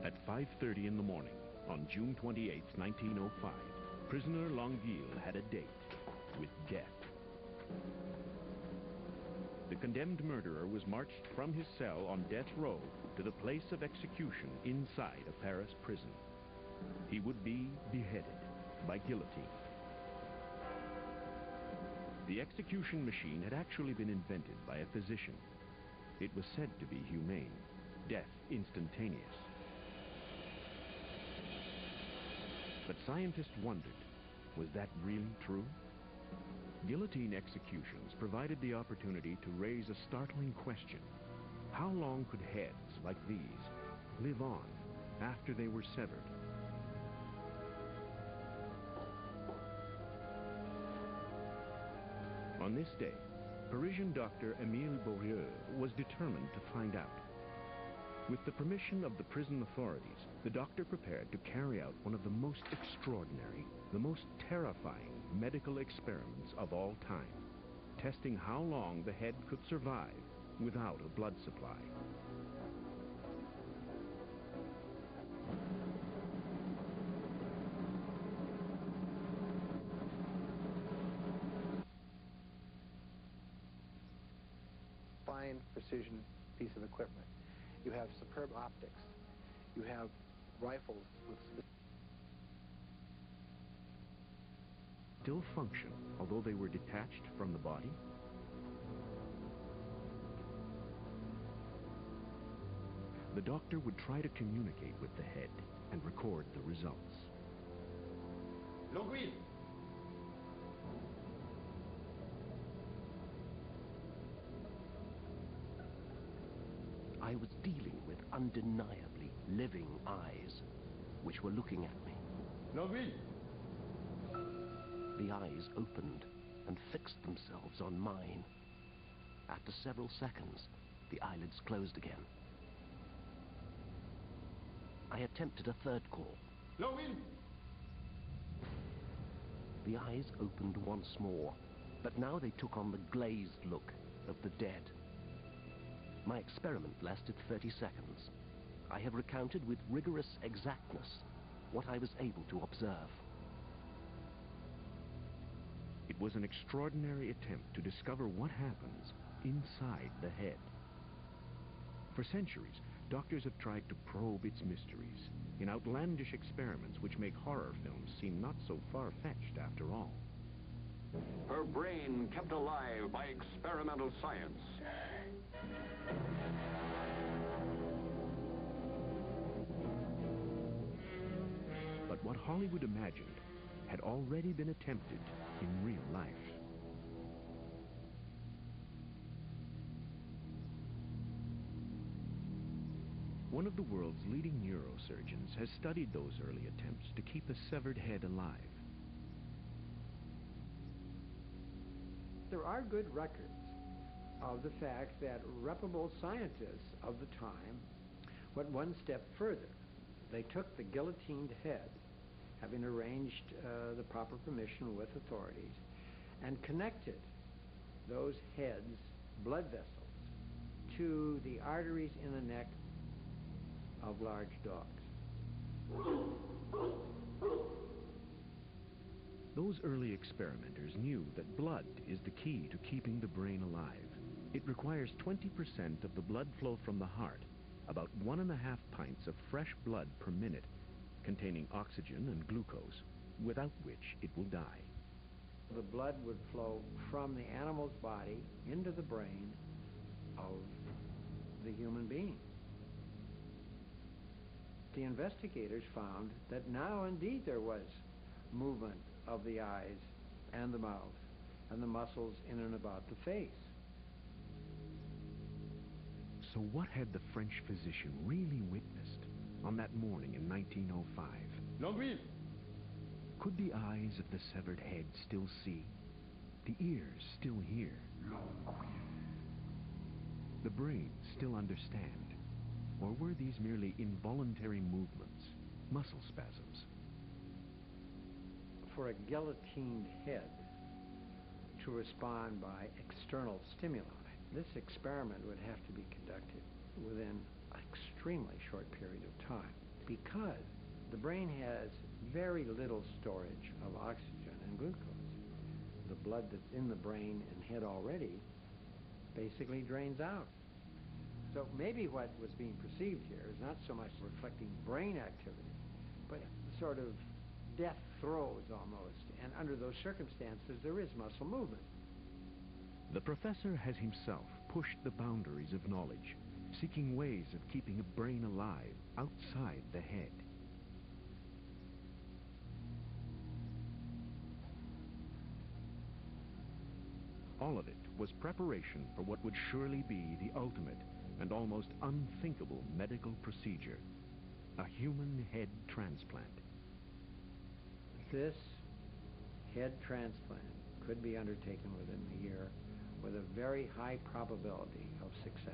At 5:30 in the morning, on June 28, 1905, prisoner Longueuil had a date with death. The condemned murderer was marched from his cell on death row to the place of execution inside a Paris prison. He would be beheaded by guillotine. The execution machine had actually been invented by a physician. It was said to be humane, death instantaneous. But scientists wondered, was that really true? Guillotine executions provided the opportunity to raise a startling question. How long could heads like these live on after they were severed? On this day, Parisian doctor Émile Bourrieux was determined to find out. With the permission of the prison authorities, the doctor prepared to carry out one of the most extraordinary, the most terrifying medical experiments of all time, testing how long the head could survive without a blood supply. Fine precision piece of equipment. You have superb optics. You have rifles with Still function, although they were detached from the body? The doctor would try to communicate with the head and record the results. Longueuil! I was dealing with undeniably living eyes, which were looking at me. Longueuil! The eyes opened and fixed themselves on mine. After several seconds, the eyelids closed again. I attempted a third call. Longueuil! The eyes opened once more, but now they took on the glazed look of the dead. My experiment lasted 30 seconds. I have recounted with rigorous exactness what I was able to observe. It was an extraordinary attempt to discover what happens inside the head. For centuries, doctors have tried to probe its mysteries in outlandish experiments which make horror films seem not so far-fetched after all. Her brain kept alive by experimental science. But what Hollywood imagined had already been attempted in real life. One of the world's leading neurosurgeons has studied those early attempts to keep a severed head alive. There are good records of the fact that reputable scientists of the time went one step further. They took the guillotined head, having arranged the proper permission with authorities, and connected those heads' blood vessels to the arteries in the neck of large dogs. Those early experimenters knew that blood is the key to keeping the brain alive. It requires 20% of the blood flow from the heart, about 1.5 pints of fresh blood per minute, containing oxygen and glucose, without which it will die. The blood would flow from the animal's body into the brain of the human being. The investigators found that now indeed there was movement of the eyes and the mouth and the muscles in and about the face. So what had the French physician really witnessed on that morning in 1905? Longueuil! Could the eyes of the severed head still see? The ears still hear? The brain still understand? Or were these merely involuntary movements, muscle spasms? For a guillotined head to respond by external stimuli This experiment would have to be conducted within an extremely short period of time because the brain has very little storage of oxygen and glucose. The blood that's in the brain and head already basically drains out. So maybe what was being perceived here is not so much reflecting brain activity, but sort of death throes almost. And under those circumstances, there is muscle movement. The professor has himself pushed the boundaries of knowledge, seeking ways of keeping a brain alive outside the head. All of it was preparation for what would surely be the ultimate and almost unthinkable medical procedure, a human head transplant. This head transplant could be undertaken within a year with a very high probability of success.